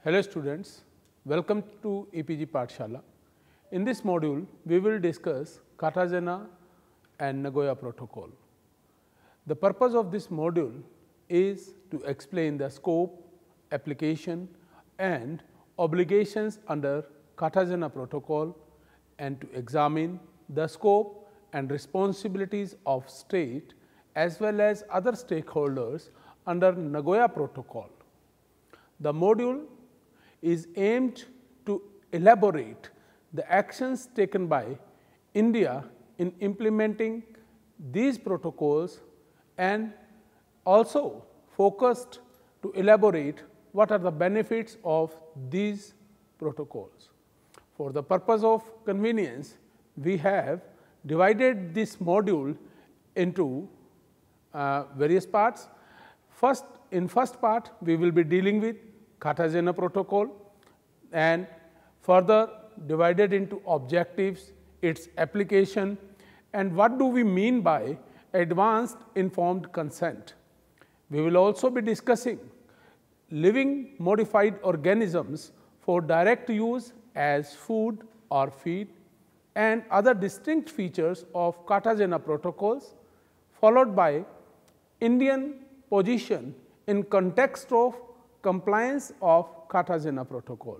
Hello students, welcome to EPG Pathshala. In this module, we will discuss Cartagena and Nagoya Protocol. The purpose of this module is to explain the scope, application and obligations under Cartagena Protocol and to examine the scope and responsibilities of state as well as other stakeholders under Nagoya Protocol. The module is aimed to elaborate the actions taken by India in implementing these protocols and also focused to elaborate what are the benefits of these protocols. For the purpose of convenience, we have divided this module into various parts. In first part, we will be dealing with Cartagena Protocol and further divided into objectives, its application and what do we mean by advanced informed consent. We will also be discussing living modified organisms for direct use as food or feed and other distinct features of Cartagena protocols, followed by Indian position in context of compliance of Cartagena Protocol.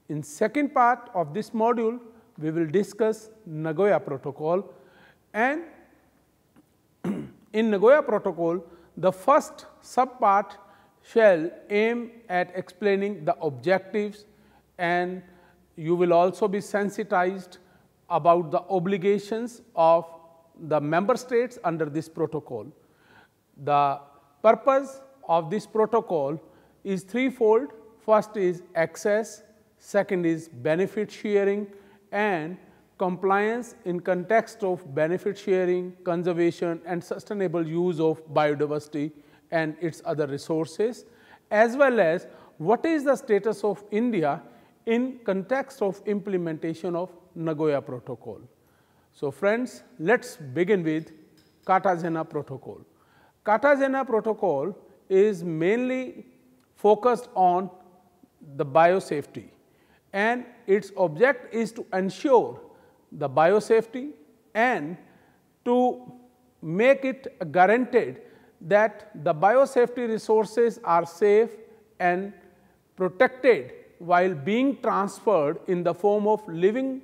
In second part of this module, we will discuss Nagoya Protocol, and in Nagoya Protocol, the first subpart shall aim at explaining the objectives, and you will also be sensitized about the obligations of the member states under this protocol. The purpose of this protocol is threefold. First is access, second is benefit sharing and compliance in context of benefit sharing, conservation and sustainable use of biodiversity and its other resources, as well as what is the status of India in context of implementation of Nagoya Protocol. So friends, let us begin with Cartagena Protocol. Cartagena Protocol is mainly focused on the biosafety, and its object is to ensure the biosafety and to make it guaranteed that the biosafety resources are safe and protected while being transferred in the form of living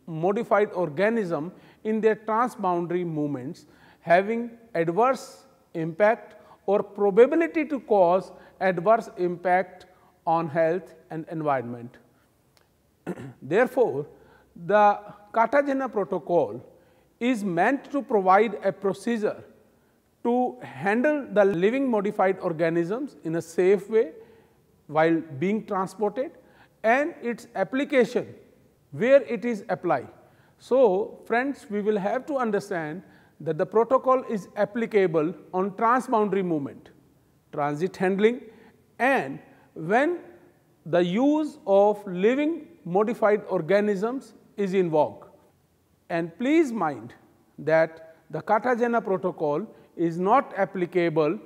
modified organism in their transboundary movements having adverse impact or probability to cause adverse impact on health and environment. Therefore, the Cartagena Protocol is meant to provide a procedure to handle the living modified organisms in a safe way while being transported and its application where it is applied. So, friends, we will have to understand that the protocol is applicable on transboundary movement, transit handling and when the use of living modified organisms is invoked. And please mind that the Cartagena Protocol is not applicable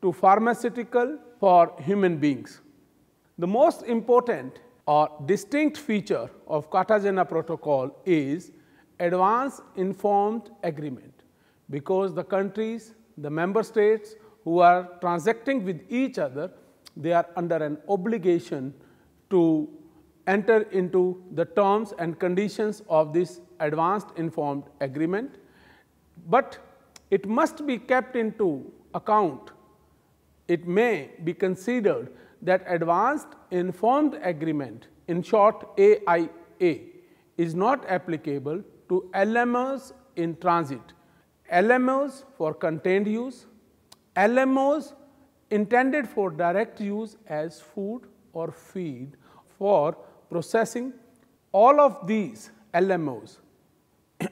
to pharmaceutical for human beings. The most important or distinct feature of Cartagena Protocol is advance informed agreement, because the countries, the member states who are transacting with each other, they are under an obligation to enter into the terms and conditions of this advanced informed agreement, but it must be kept into account. It may be considered that advanced informed agreement, in short AIA, is not applicable to LMOs in transit. LMOs for contained use, LMOs intended for direct use as food or feed for processing. All of these LMOs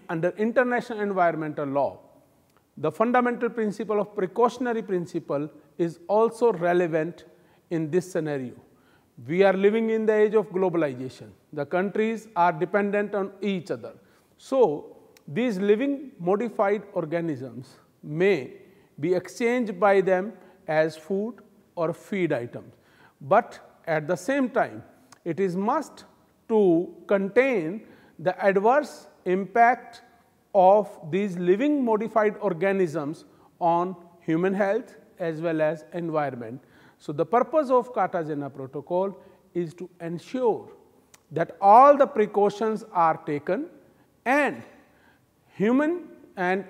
under international environmental law, the fundamental principle of precautionary principle is also relevant in this scenario. We are living in the age of globalization. The countries are dependent on each other. So, these living modified organisms may be exchanged by them as food or feed items, but at the same time, it is must to contain the adverse impact of these living modified organisms on human health as well as environment. So, the purpose of Cartagena Protocol is to ensure that all the precautions are taken and human and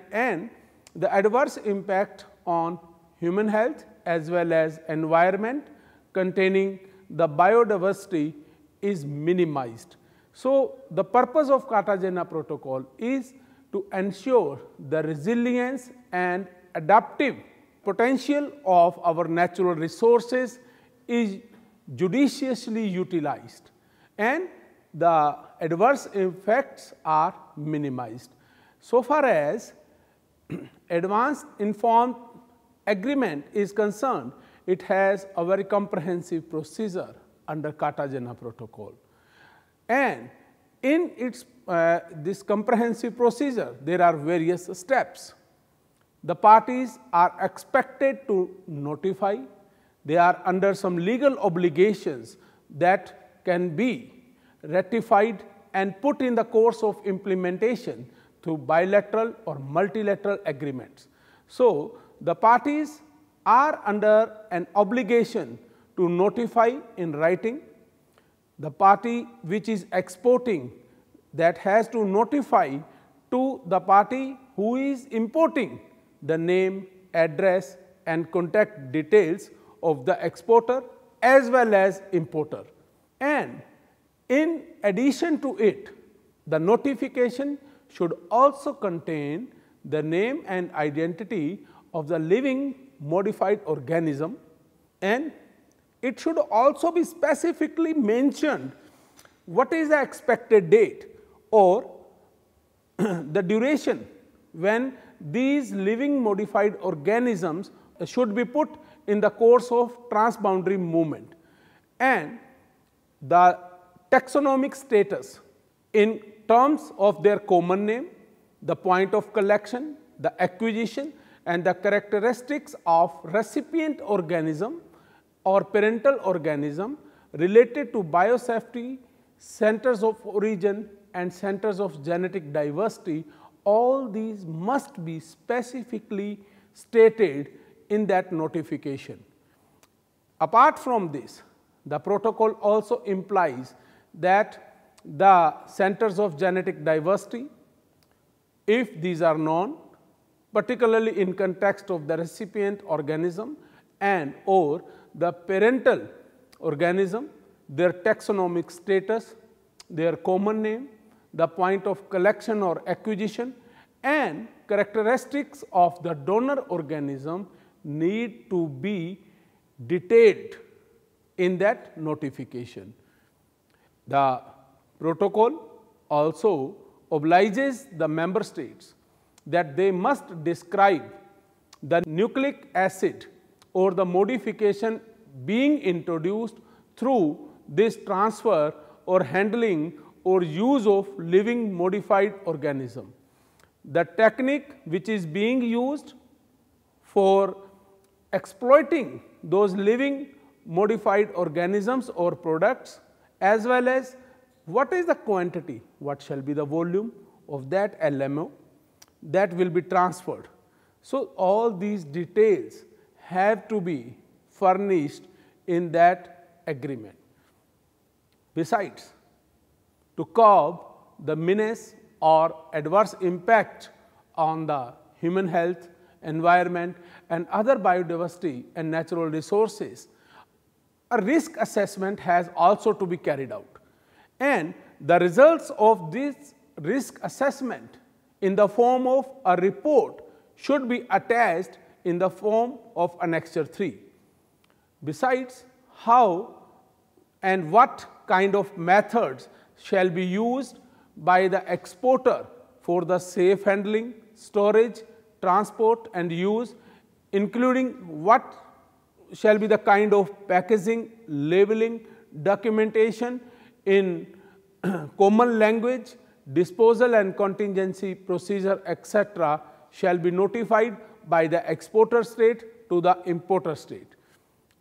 the adverse impact on human health as well as environment containing the biodiversity is minimized. So, the purpose of Cartagena Protocol is to ensure the resilience and adaptive potential of our natural resources is judiciously utilized and the adverse effects are minimized. So far as advanced informed agreement is concerned, it has a very comprehensive procedure under Cartagena Protocol. And in its this comprehensive procedure, there are various steps. The parties are expected to notify, they are under some legal obligations that can be ratified and put in the course of implementation through bilateral or multilateral agreements. So, the parties are under an obligation to notify in writing. The party which is exporting, that has to notify to the party who is importing the name, address and contact details of the exporter as well as importer. And in addition to it, the notification should also contain the name and identity of the living modified organism, and it should also be specifically mentioned what is the expected date or the duration when these living modified organisms should be put in the course of transboundary movement, and the taxonomic status in terms of their common name, the point of collection, the acquisition and the characteristics of recipient organism or parental organism related to biosafety, centers of origin and centers of genetic diversity. All these must be specifically stated in that notification. Apart from this, the protocol also implies that the centers of genetic diversity, if these are known, particularly in context of the recipient organism and or the parental organism, their taxonomic status, their common name, the point of collection or acquisition and characteristics of the donor organism need to be detailed in that notification. The protocol also obliges the member states that they must describe the nucleic acid or the modification being introduced through this transfer or handling or use of living modified organism. The technique which is being used for exploiting those living modified organisms or products, as well as what is the quantity, what shall be the volume of that LMO that will be transferred. So, all these details have to be furnished in that agreement. Besides, to curb the menace or adverse impact on the human health, environment and other biodiversity and natural resources, a risk assessment has also to be carried out, and the results of this risk assessment in the form of a report should be attached in the form of Annexure 3. Besides, how and what kind of methods shall be used by the exporter for the safe handling, storage, transport and use, including what shall be the kind of packaging, labeling, documentation in common language, disposal and contingency procedure, etc., shall be notified by the exporter state to the importer state.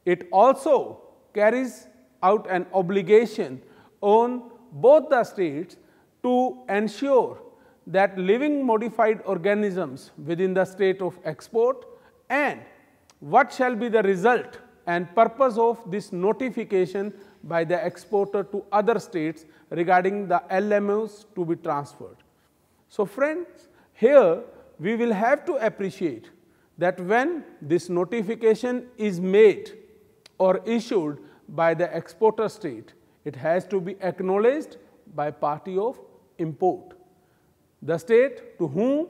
It also carries out an obligation on both the states to ensure that living modified organisms within the state of export, and what shall be the result and purpose of this notification by the exporter to other states regarding the LMOs to be transferred. So, friends, here we will have to appreciate that when this notification is made or issued by the exporter state, it has to be acknowledged by party of import. The state to whom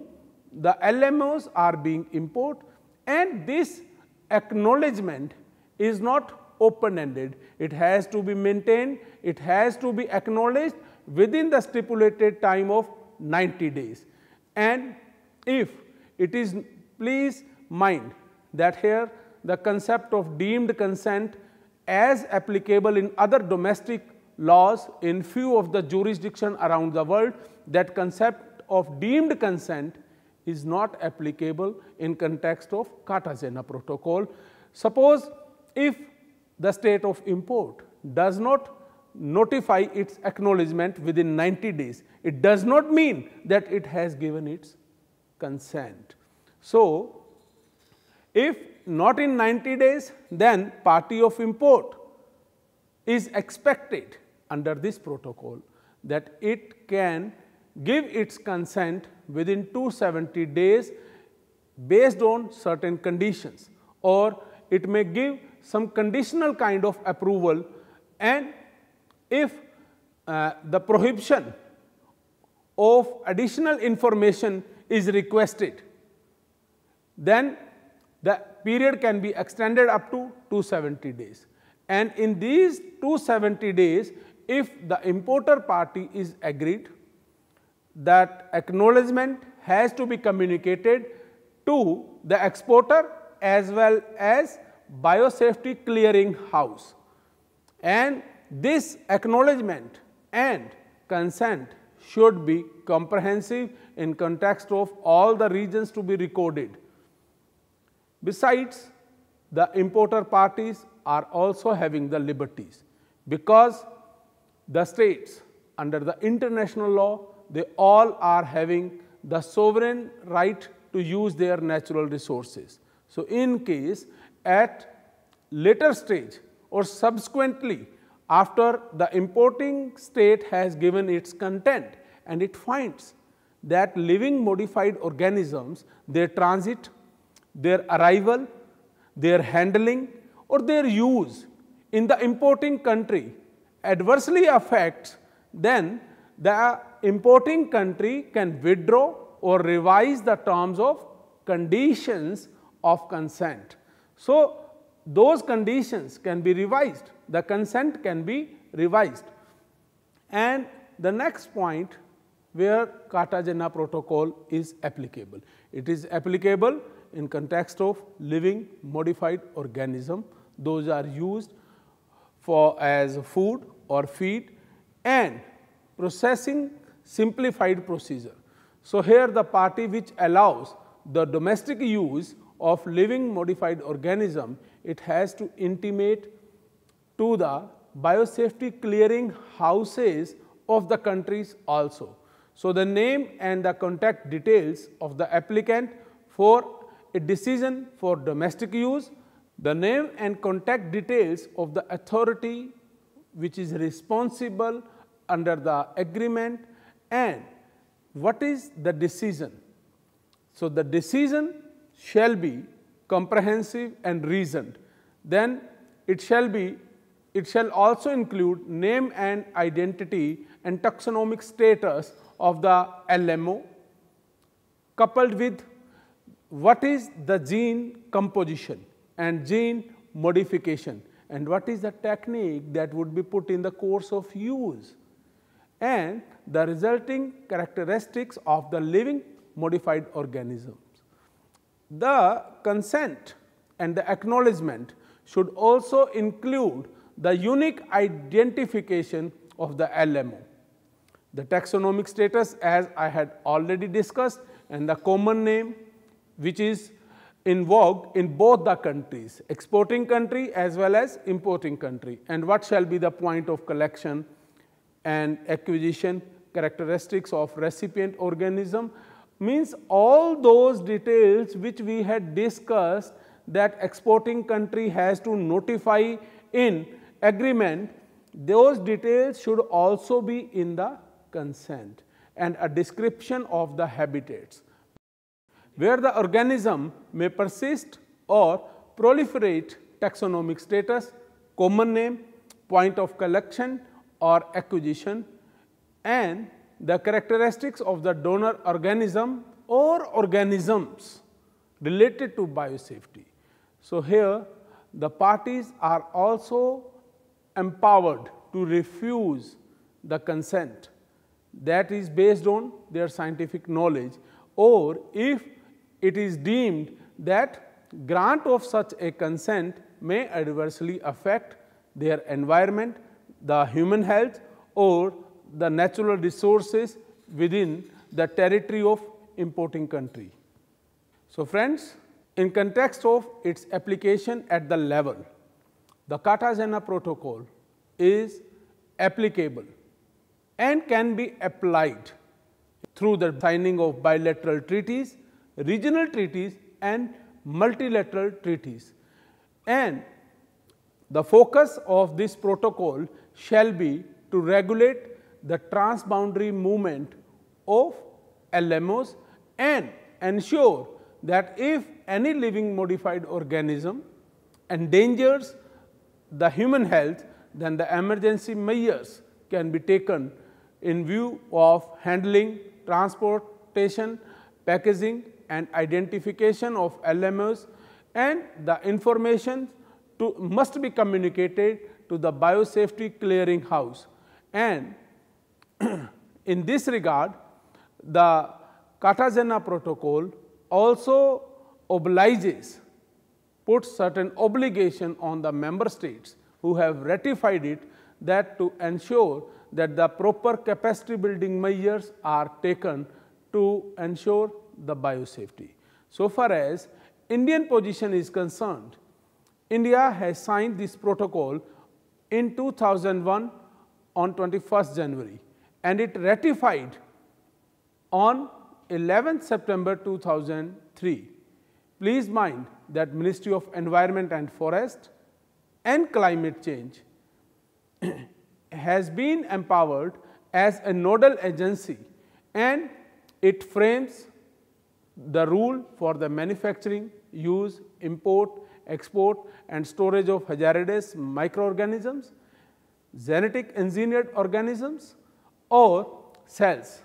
the LMOs are being imported, and this acknowledgement is not open-ended. It has to be maintained, it has to be acknowledged within the stipulated time of 90 days. And if it is, please mind that here the concept of deemed consent as applicable in other domestic laws in few of the jurisdiction around the world, that concept of deemed consent is not applicable in context of Cartagena Protocol. Suppose if the state of import does not notify its acknowledgement within 90 days, it does not mean that it has given its consent. So, if not in 90 days, then party of import is expected under this protocol that it can give its consent within 270 days based on certain conditions, or it may give some conditional kind of approval, and if the prohibition of additional information is requested, then the period can be extended up to 270 days. And in these 270 days, if the importer party is agreed, that acknowledgement has to be communicated to the exporter as well as biosafety clearing house, and this acknowledgement and consent should be comprehensive in context of all the regions to be recorded. Besides, the importer parties are also having the liberties, because the states under the international law, they all are having the sovereign right to use their natural resources. So, in case at later stage or subsequently after the importing state has given its consent and it finds that living modified organisms, their transit, their arrival, their handling or their use in the importing country adversely affects, then the importing country can withdraw or revise the terms of conditions of consent. So, those conditions can be revised, the consent can be revised. And the next point where Cartagena Protocol is applicable, it is applicable in context of living modified organism. Those are used for as food or feed and processing simplified procedure. So, here the party which allows the domestic use of living modified organism, it has to intimate to the biosafety clearing houses of the countries also. So, the name and the contact details of the applicant for a decision for domestic use, the name and contact details of the authority which is responsible under the agreement, and what is the decision. So, the decision shall be comprehensive and reasoned. Then it shall also include name and identity and taxonomic status of the LMO, coupled with what is the gene composition and gene modification, and what is the technique that would be put in the course of use, and the resulting characteristics of the living modified organisms. The consent and the acknowledgement should also include the unique identification of the LMO, the taxonomic status as I had already discussed, and the common name which is in vogue in both the countries, exporting country as well as importing country, and what shall be the point of collection and acquisition, characteristics of recipient organism, means all those details which we had discussed that exporting country has to notify in agreement, those details should also be in the consent, and a description of the habitats where the organism may persist or proliferate, taxonomic status, common name, point of collection or acquisition, and the characteristics of the donor organism or organisms related to biosafety. So, here the parties are also empowered to refuse the consent that is based on their scientific knowledge, or if it is deemed that grant of such a consent may adversely affect their environment, the human health or the natural resources within the territory of importing country. So, friends, in context of its application at the level, the Cartagena Protocol is applicable and can be applied through the signing of bilateral treaties, regional treaties and multilateral treaties. And the focus of this protocol shall be to regulate the transboundary movement of LMOs and ensure that if any living modified organism endangers the human health, then the emergency measures can be taken in view of handling, transportation, packaging and identification of LMOs, and the information must be communicated to the biosafety clearinghouse. And in this regard, the Cartagena Protocol also obliges, puts certain obligation on the member states who have ratified it, that to ensure that the proper capacity building measures are taken to ensure the biosafety. So far as Indian position is concerned, India has signed this protocol in 2001 on 21st January and it ratified on 11th September 2003. Please mind that Ministry of Environment and Forest and Climate Change has been empowered as a nodal agency, and it frames the rule for the manufacturing, use, import, export and storage of hazardous microorganisms, genetic engineered organisms or cells,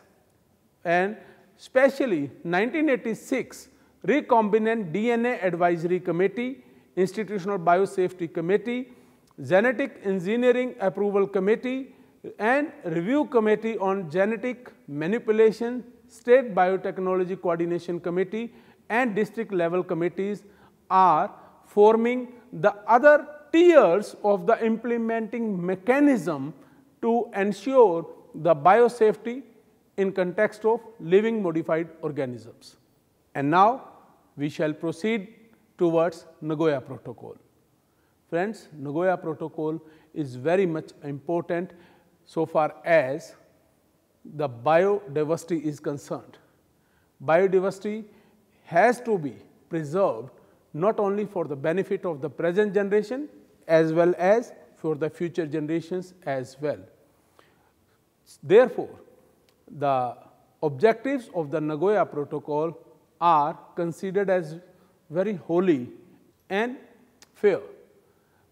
and especially 1986 Recombinant DNA Advisory Committee, Institutional Biosafety Committee, Genetic Engineering Approval Committee and Review Committee on Genetic Manipulation, State Biotechnology Coordination Committee and district level committees are forming the other tiers of the implementing mechanism to ensure the biosafety in context of living modified organisms. And now we shall proceed towards Nagoya Protocol. Friends, Nagoya Protocol is very much important so far as the biodiversity is concerned. Biodiversity has to be preserved not only for the benefit of the present generation as well as for the future generations as well. Therefore, the objectives of the Nagoya Protocol are considered as very holy and fair.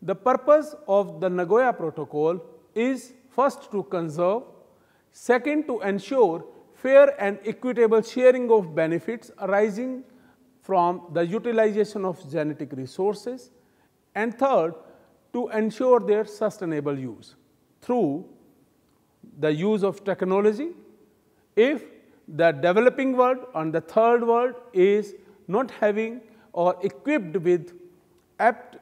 The purpose of the Nagoya Protocol is first to conserve, second to ensure fair and equitable sharing of benefits arising from the utilization of genetic resources, and third to ensure their sustainable use through the use of technology. If the developing world and the third world is not having or equipped with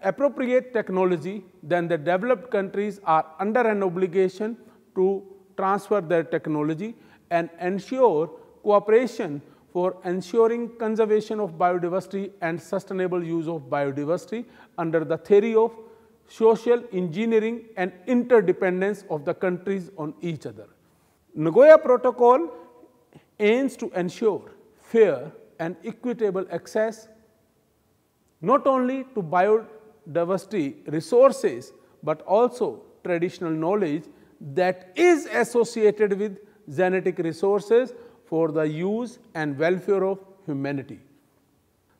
appropriate technology, then the developed countries are under an obligation to transfer their technology and ensure cooperation for ensuring conservation of biodiversity and sustainable use of biodiversity under the theory of social engineering and interdependence of the countries on each other. Nagoya Protocol aims to ensure fair and equitable access not only to biodiversity resources, but also traditional knowledge that is associated with genetic resources for the use and welfare of humanity.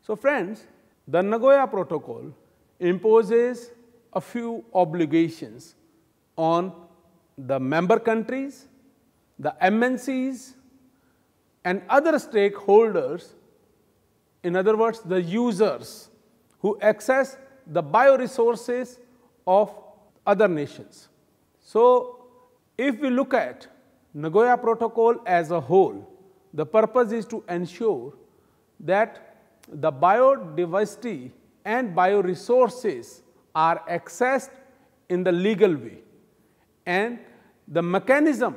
So friends, the Nagoya Protocol imposes a few obligations on the member countries, the MNCs and other stakeholders, in other words the users who access the bioresources of other nations. So if we look at Nagoya Protocol as a whole, the purpose is to ensure that the biodiversity and bioresources are accessed in the legal way, and the mechanism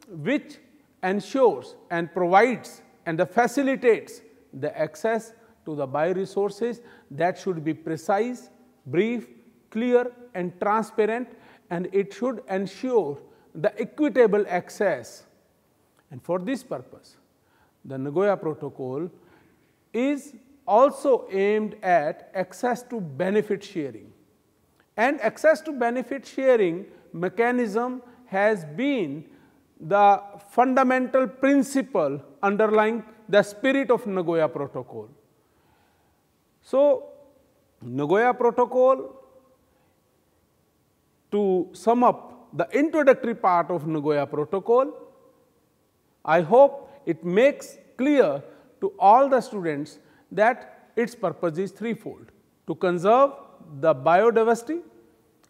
which ensures and provides and facilitates the access to the bioresources, that should be precise, brief, clear and transparent, and it should ensure the equitable access. And for this purpose, the Nagoya Protocol is also aimed at access to benefit sharing. And access to benefit sharing mechanism has been the fundamental principle underlying the spirit of Nagoya Protocol. So Nagoya Protocol, to sum up the introductory part of Nagoya Protocol, I hope it makes clear to all the students that its purpose is threefold: to conserve the biodiversity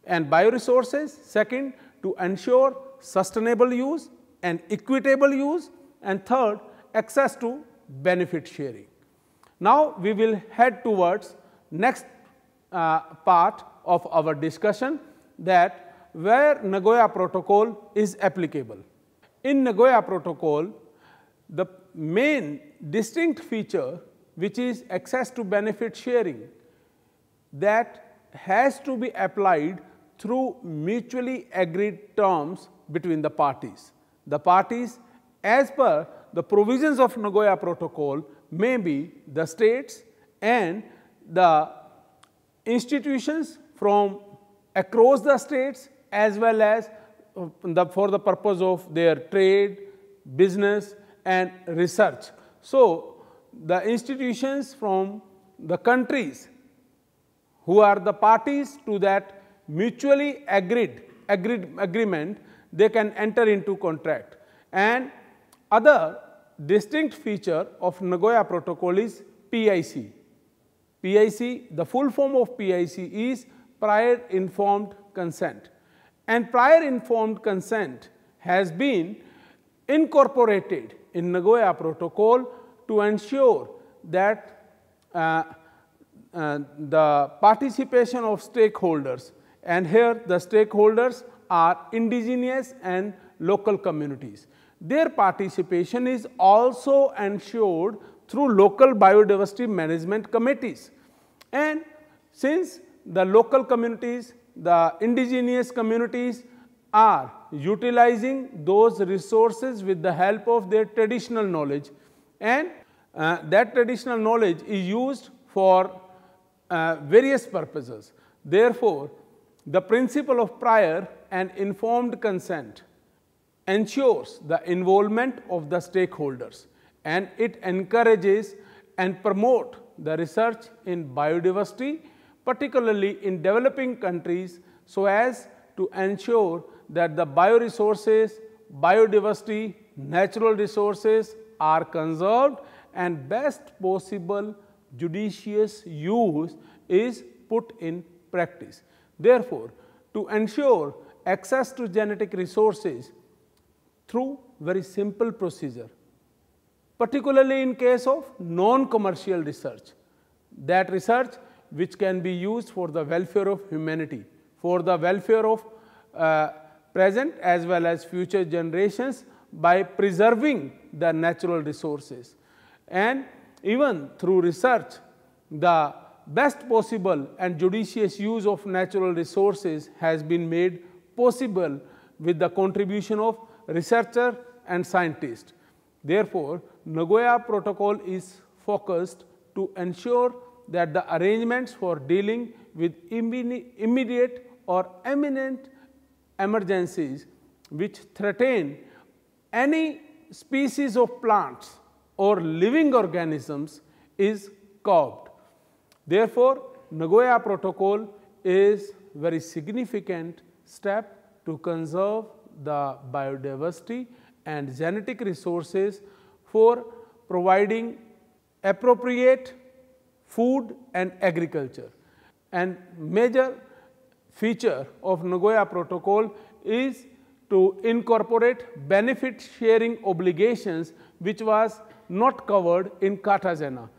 and bioresources, second, to ensure sustainable use and equitable use, and third, access to benefit sharing. Now we will head towards next part of our discussion, that where Nagoya Protocol is applicable. In Nagoya Protocol, the main distinct feature, which is access to benefit sharing, that has to be applied through mutually agreed terms between the parties. The parties, as per the provisions of Nagoya Protocol, may be the states and the institutions from across the states, as well as for the purpose of their trade, business and research. So the institutions from the countries who are the parties to that mutually agreed agreement, they can enter into contract. And other distinct feature of Nagoya Protocol is PIC. PIC, the full form of PIC is prior informed consent, and prior informed consent has been incorporated in Nagoya Protocol to ensure that the participation of stakeholders, and here the stakeholders are indigenous and local communities. Their participation is also ensured through local biodiversity management committees. And since the local communities, the indigenous communities are utilizing those resources with the help of their traditional knowledge, and that traditional knowledge is used for various purposes. Therefore, the principle of prior and informed consent ensures the involvement of the stakeholders, and it encourages and promotes the research in biodiversity, particularly in developing countries, so as to ensure that the bioresources, biodiversity, natural resources are conserved and best possible judicious use is put in practice. Therefore, to ensure access to genetic resources through very simple procedure, particularly in case of non-commercial research, that research which can be used for the welfare of humanity, for the welfare of present as well as future generations by preserving the natural resources. and even through research, the best possible and judicious use of natural resources has been made possible with the contribution of researchers and scientists. Therefore, Nagoya Protocol is focused to ensure that the arrangements for dealing with immediate or imminent emergencies which threaten any species of plants or living organisms is curbed. Therefore, Nagoya Protocol is a very significant step to conserve the biodiversity and genetic resources for providing appropriate food and agriculture. And major feature of Nagoya Protocol is to incorporate benefit sharing obligations which was not covered in Cartagena.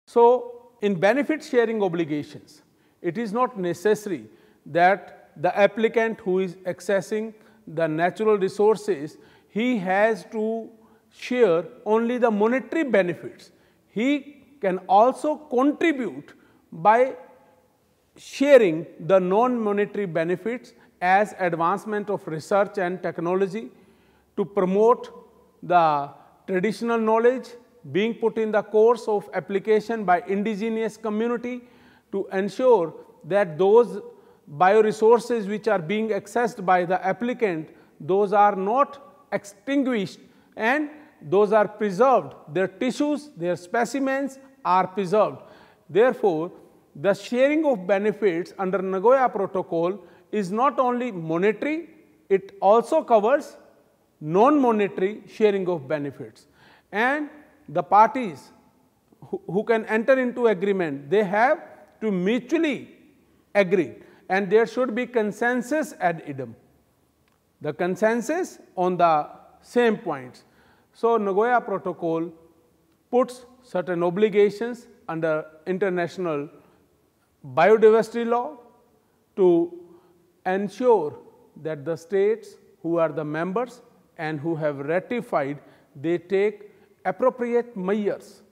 So, in benefit sharing obligations, it is not necessary that the applicant who is accessing the natural resources, he has to share only the monetary benefits. He can also contribute by sharing the non-monetary benefits as advancement of research and technology to promote the traditional knowledge being put in the course of application by indigenous community, to ensure that those bioresources which are being accessed by the applicant, those are not extinguished and those are preserved, their tissues, their specimens are preserved. Therefore, the sharing of benefits under Nagoya Protocol is not only monetary, it also covers non-monetary sharing of benefits. And the parties who can enter into agreement, they have to mutually agree, and there should be consensus ad idem, the consensus on the same points. So, Nagoya Protocol puts certain obligations under international biodiversity law to ensure that the states who are the members and who have ratified, they take appropriate measures.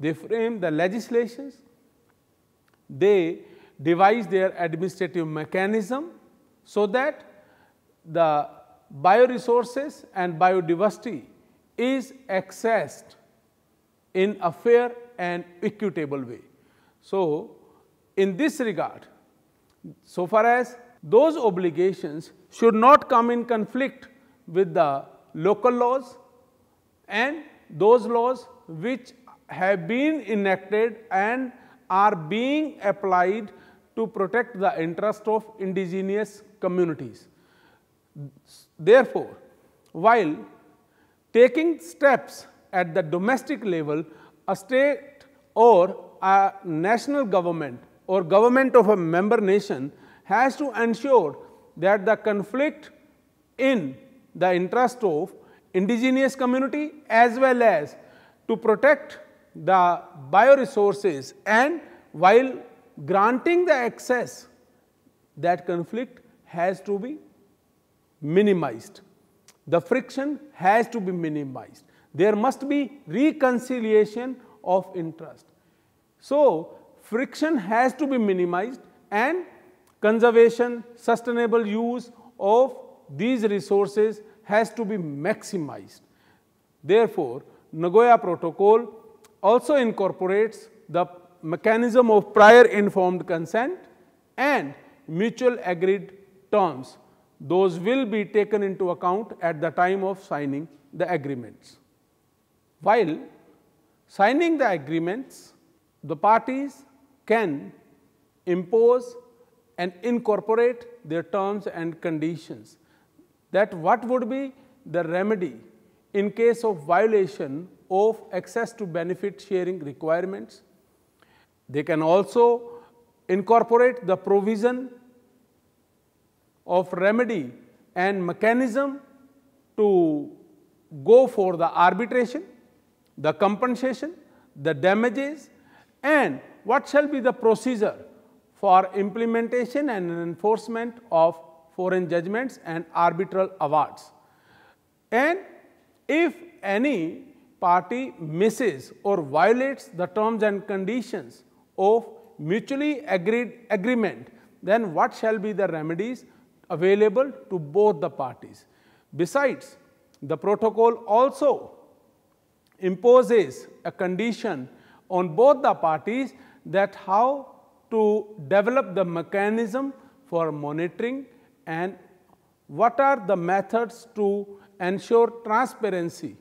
They frame the legislations, they devise their administrative mechanism so that the bioresources and biodiversity is accessed in a fair and equitable way. So, in this regard, so far as those obligations should not come in conflict with the local laws and those laws which have been enacted and are being applied to protect the interest of indigenous communities. Therefore, while taking steps at the domestic level, a state or a national government or government of a member nation has to ensure that the conflict in the interest of indigenous community as well as to protect the bioresources, and while granting the access, that conflict has to be minimized. The friction has to be minimized. There must be reconciliation of interest. So, friction has to be minimized and conservation, sustainable use of these resources has to be maximized. Therefore, Nagoya Protocol also incorporates the mechanism of prior informed consent and mutual agreed terms. Those will be taken into account at the time of signing the agreements. While signing the agreements, the parties can impose and incorporate their terms and conditions, that what would be the remedy in case of violation of access to benefit sharing requirements. They can also incorporate the provision of remedy and mechanism to go for the arbitration, the compensation, the damages, and what shall be the procedure for implementation and enforcement of foreign judgments and arbitral awards. And if any party misses or violates the terms and conditions of mutually agreed agreement, then what shall be the remedies available to both the parties? Besides, the protocol also imposes a condition on both the parties that how to develop the mechanism for monitoring and what are the methods to ensure transparency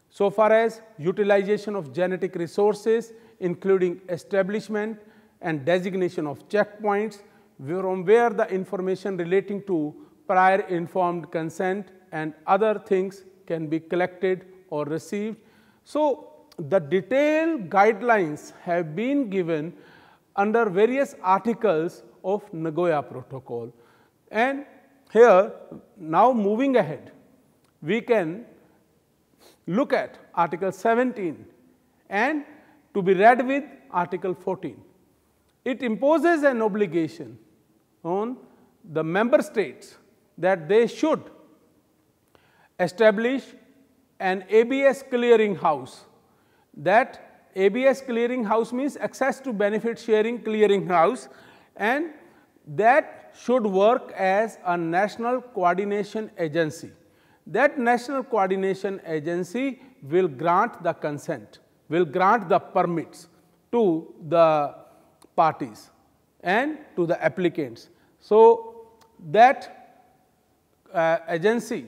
so far as utilization of genetic resources, including establishment and designation of checkpoints from where the information relating to prior informed consent and other things can be collected or received. So, the detailed guidelines have been given under various articles of Nagoya Protocol. And here, now moving ahead, we can look at Article 17 and to be read with Article 14. It imposes an obligation on the member states that they should establish an ABS clearing house. That ABS clearing house means access to benefit sharing clearing house, and that should work as a national coordination agency. That national coordination agency will grant the consent, will grant the permits to the parties and to the applicants. So, that agency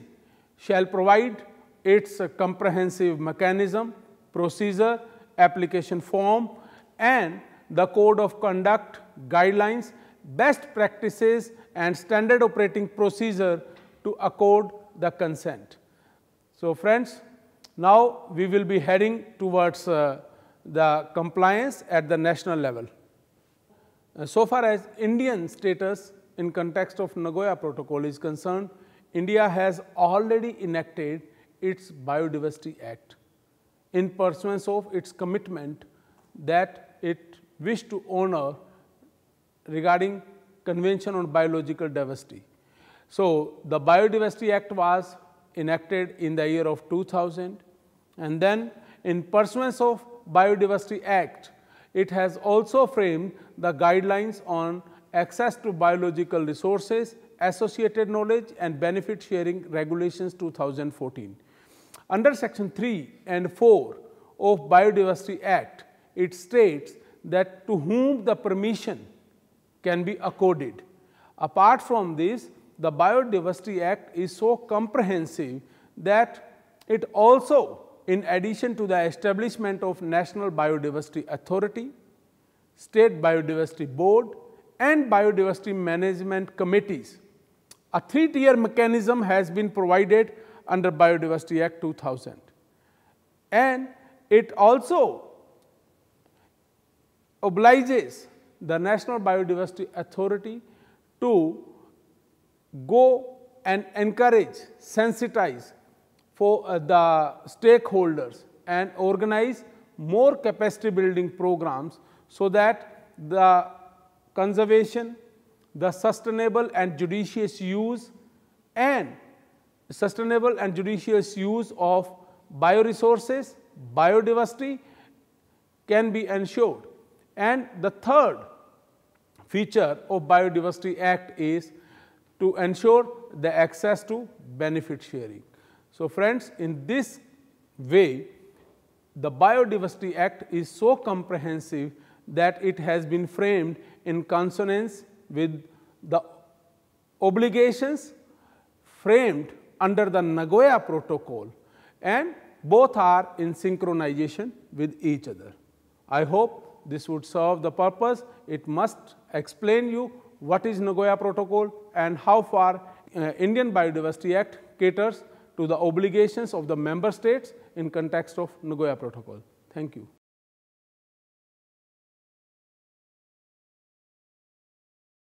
shall provide its comprehensive mechanism, procedure, application form and the code of conduct, guidelines, best practices and standard operating procedure to accord the consent. So, friends, now we will be heading towards the compliance at the national level. So far as Indian status in context of Nagoya Protocol is concerned, India has already enacted its Biodiversity Act in pursuance of its commitment that it wished to honor regarding Convention on Biological Diversity. So, the Biodiversity Act was enacted in the year of 2000, and then in pursuance of Biodiversity Act, it has also framed the guidelines on access to biological resources, associated knowledge and benefit sharing regulations 2014. Under section 3 and 4 of Biodiversity Act, it states that to whom the permission can be accorded. Apart from this, the Biodiversity Act is so comprehensive that it also, in addition to the establishment of National Biodiversity Authority, State Biodiversity Board and Biodiversity Management Committees, a 3-tier mechanism has been provided under Biodiversity Act 2000. And it also obliges the National Biodiversity Authority to go and encourage, sensitize for the stakeholders and organize more capacity building programs so that the conservation, the sustainable and judicious use of bioresources, biodiversity can be ensured. And the third feature of Biodiversity Act is to ensure the access to benefit sharing. So, friends, in this way, the Biodiversity Act is so comprehensive that it has been framed in consonance with the obligations framed under the Nagoya Protocol, and both are in synchronization with each other. I hope this would serve the purpose. It must explain you what is Nagoya Protocol and how far Indian Biodiversity Act caters to the obligations of the member states in context of Nagoya Protocol. Thank you.